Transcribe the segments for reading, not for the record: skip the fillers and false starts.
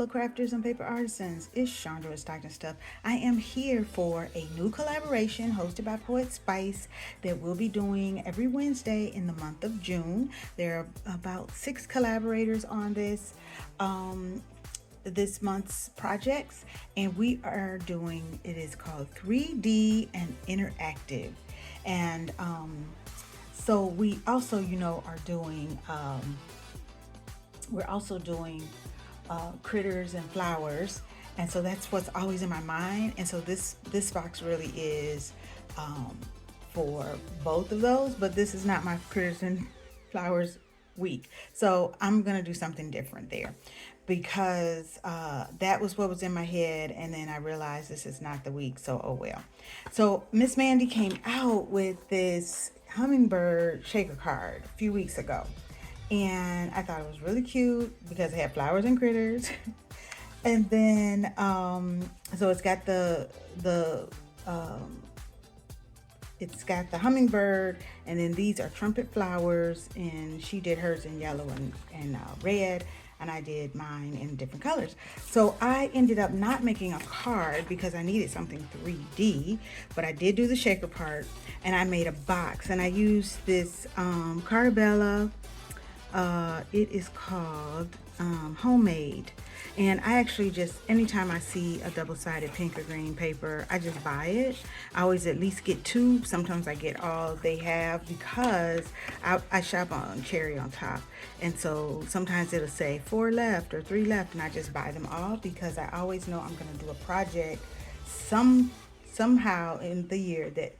fellow crafters and paper artisans. It's Chandra with Stockton Stuff. I am here for a new collaboration hosted by Poetspice that we'll be doing every Wednesday in the month of June. There are about 6 collaborators on this month's projects, and we are doing, it is called 3D and Interactive. And so we also, are doing we're also doing critters and flowers, and so that's what's always in my mind. And so this box really is for both of those, but this is not my critters and flowers week, so I'm gonna do something different there, because that was what was in my head, and then I realized this is not the week, so oh well. So Miss Mandy came out with this hummingbird shaker card a few weeks ago, and I thought it was really cute because it had flowers and critters. And then so it's got the hummingbird, and then these are trumpet flowers, and she did hers in yellow and red, and I did mine in different colors. So I ended up not making a card because I needed something 3D, but I did do the shaker part, and I made a box, and I used this Carabella. It is called Homemade. And I actually just, anytime I see a double-sided pink or green paper, I just buy it. I always at least get 2. Sometimes I get all they have, because I shop on Cherry on top. And so sometimes it'll say 4 left or 3 left, and I just buy them all because I always know I'm gonna do a project somehow in the year that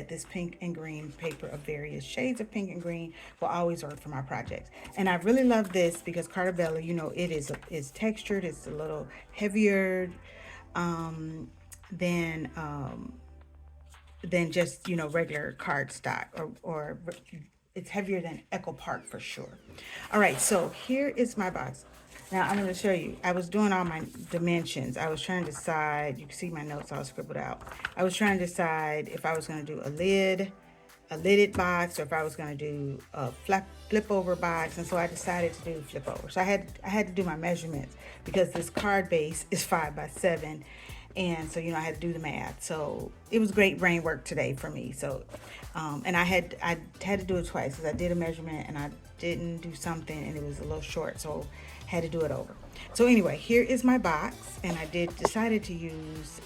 this pink and green paper of various shades of pink and green will always work for my projects. And I really love this because Cartabella, it is textured. It's a little heavier than just regular cardstock, or it's heavier than Echo Park for sure. All right, so here is my box. Now I'm going to show you. I was doing all my dimensions. I was trying to decide. You can see my notes all scribbled out. I was trying to decide if I was going to do a lidded box, or if I was going to do a flip over box. And so I decided to do flip over. So I had to do my measurements because this card base is 5 by 7. And so, I had to do the math. So it was great brain work today for me. So, and I had to do it twice because I did a measurement and I didn't do something and it was a little short. So had to do it over. So anyway, here is my box, and I decided to use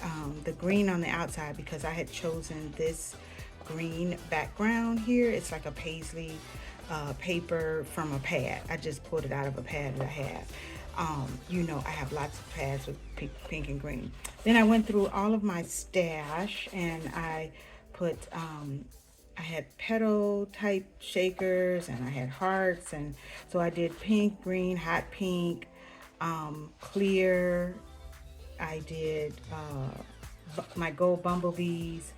the green on the outside because I had chosen this green background here. It's like a paisley paper from a pad. I just pulled it out of a pad that I have. I have lots of pads with pink and green. Then I went through all of my stash, and I put I had petal type shakers, and I had hearts, and so I did pink, green, hot pink, clear. I did my gold bumblebees,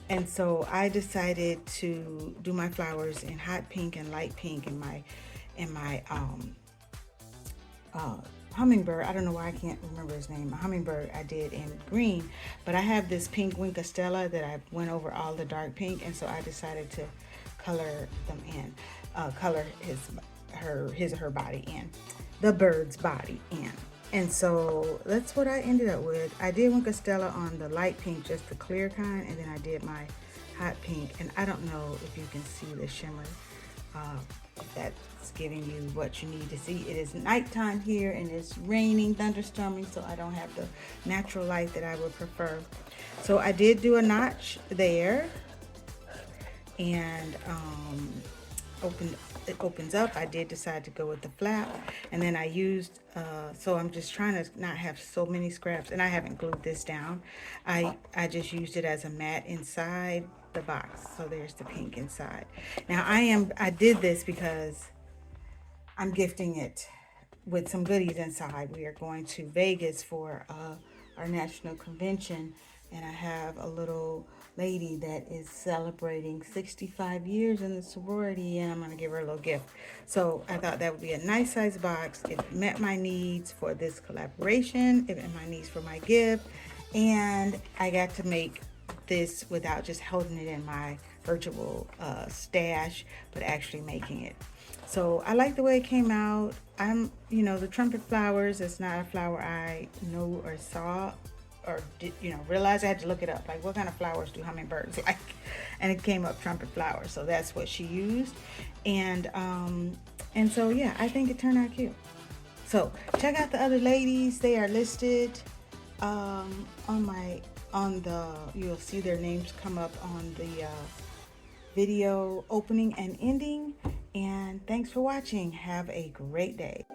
and so I decided to do my flowers in hot pink and light pink in my hummingbird. I don't know why I can't remember his name. A hummingbird I did in green, but I have this pink Winkastella that I went over all the dark pink, and so I decided to color them in, color his or her body in, the bird's body in. And so that's what I ended up with. I did Winkastella on the light pink, just the clear kind, and then I did my hot pink. And I don't know if you can see the shimmer. That's giving you what you need to see. It is nighttime here, and it's raining, thunderstorming, so I don't have the natural light that I would prefer. So I did do a notch there, and it opens up. I did decide to go with the flap, and then I used so I'm just trying to not have so many scraps, and I haven't glued this down. I just used it as a mat inside the box. So there's the pink inside. Now I did this because I'm gifting it with some goodies inside. We are going to Vegas for our national convention, and I have a little lady that is celebrating 65 years in the sorority, and I'm going to give her a little gift. So I thought that would be a nice size box. It met my needs for this collaboration. It met my needs for my gift, and I got to make this without just holding it in my virtual stash, but actually making it. So I like the way it came out. The trumpet flowers is not a flower I know or saw or did, realize. I had to look it up. Like, what kind of flowers do hummingbirds like? And it came up trumpet flowers. So that's what she used. And so, yeah, I think it turned out cute. So check out the other ladies. They are listed you'll see their names come up on the video opening and ending. And thanks for watching. Have a great day.